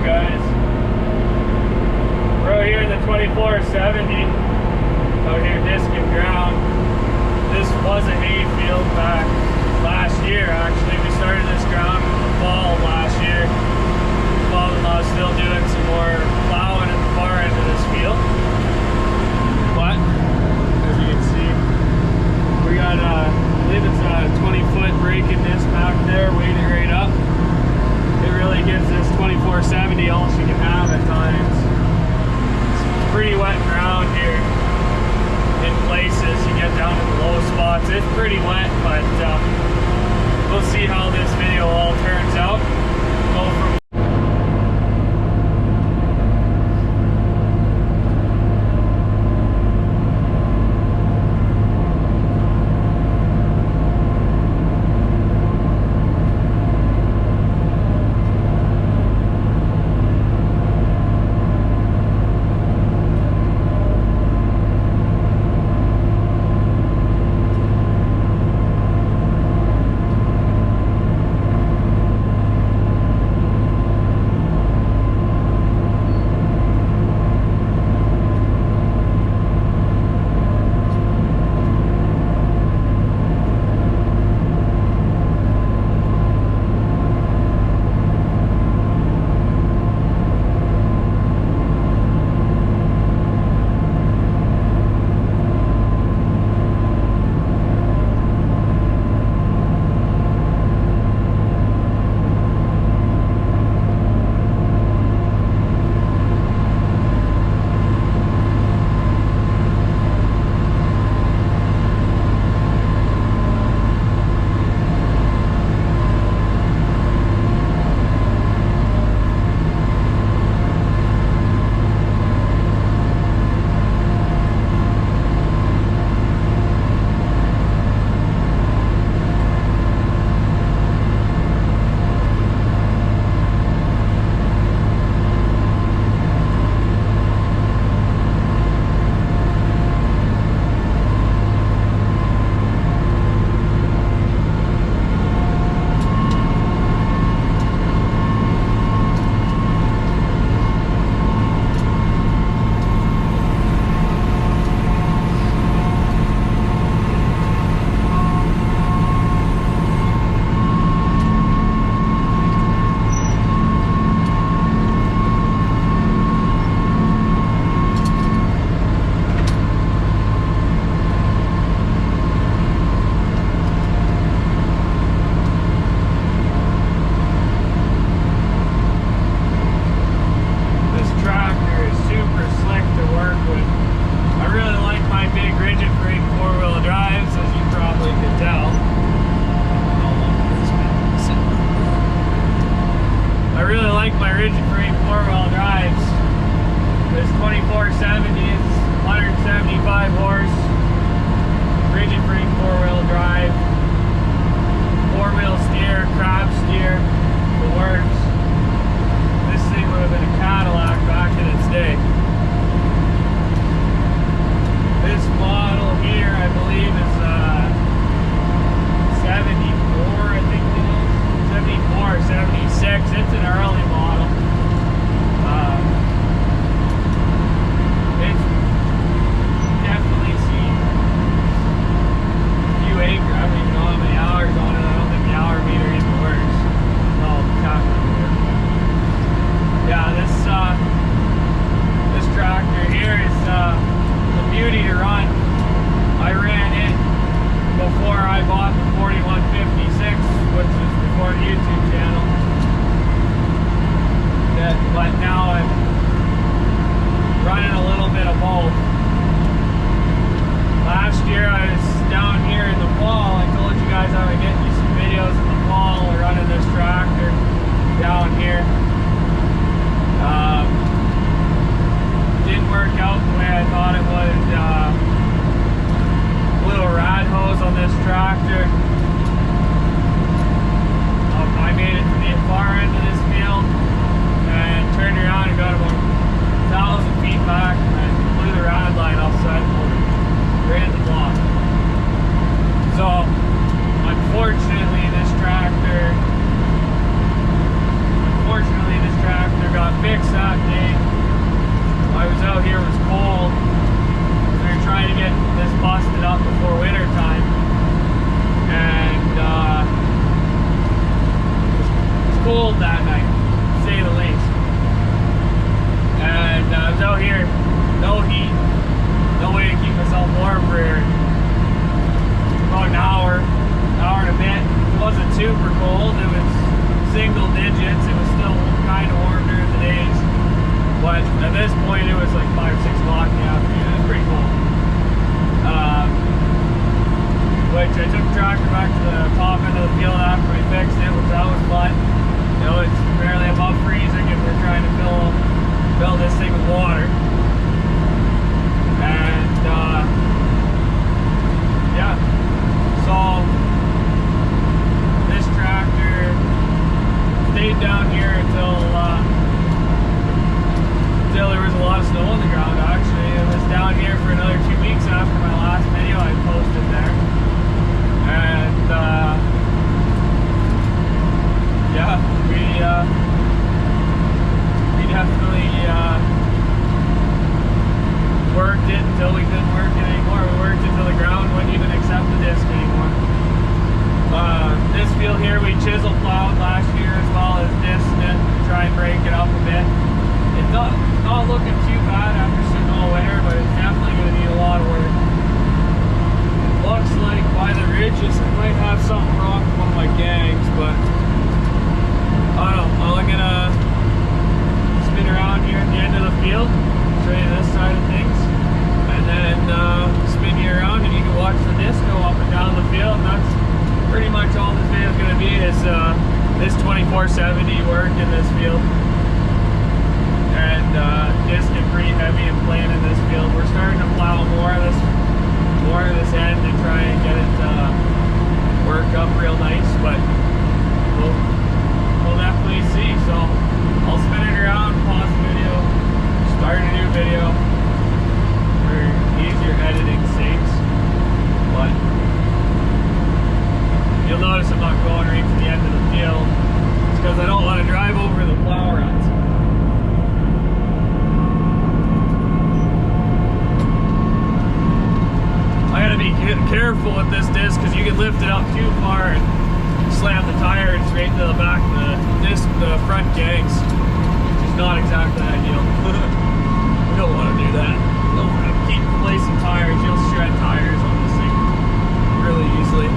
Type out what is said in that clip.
guys. We're out here in the 2470 out here discing ground. This was a hay field back last year actually. We started this ground in the fall of last year. Father-in-law's still doing some more plowing at the far end of this field. But as you can see, we got I believe it's a 20-foot break in this back there, weighted right up. It really gives this 2470 all she can have at times. It's pretty wet ground here in places. You get down to the low spots. It's pretty wet, but we'll see how this video all turns out. Go from fixed that day. I was out here, it was cold. We were trying to get this busted up before winter time. And it was cold that night, to say the least. And I was out here, no heat, no way to keep myself warm for about an hour and a bit. It wasn't super cold, it was single digits. It was still kind of warm during the days. But at this point, it was like 5 or 6 o'clock in the afternoon. It was pretty cold. Which I took the tractor back to the top end of the field after we fixed it, which that was fun. You know, it's barely above freezing if we're trying to fill this thing with water. And yeah, so this tractor stayed down here until there was a lot of snow on the ground. Actually, it was down here for another 2 weeks after my last video I posted there. And yeah, we definitely worked it until we couldn't work it anymore. We worked it until the ground wouldn't even accept the disc anymore. This field here we chisel plowed last year as well as disced it to try and break it up a bit. It's not looking too bad after sitting all winter, but it's definitely going to need a lot of work. Looks like by the ridges I might have something wrong with one of my gangs, but I don't know. I'm gonna spin around here at the end of the field, show you this side of things, and then spin you around and you can watch the disc go up and down the field. And that's pretty much all this video is going to be, is this 2470 work in this field. And disc is pretty heavy and plain in this field. We're starting to plow more of this end and try and get it work up real nice, but we'll definitely see. So I'll spin it around, pause the video, start a new video for easier editing sakes. But you'll notice I'm not going right to the end of the field. It's because I don't want to drive over the plow ruts. I gotta be careful with this disc because you can lift it up too far and slam the tire straight into the back of the disc, the front gangs, which is not exactly ideal. We don't want to do that. We don't want to keep replacing tires. You'll shred tires on this thing really easily.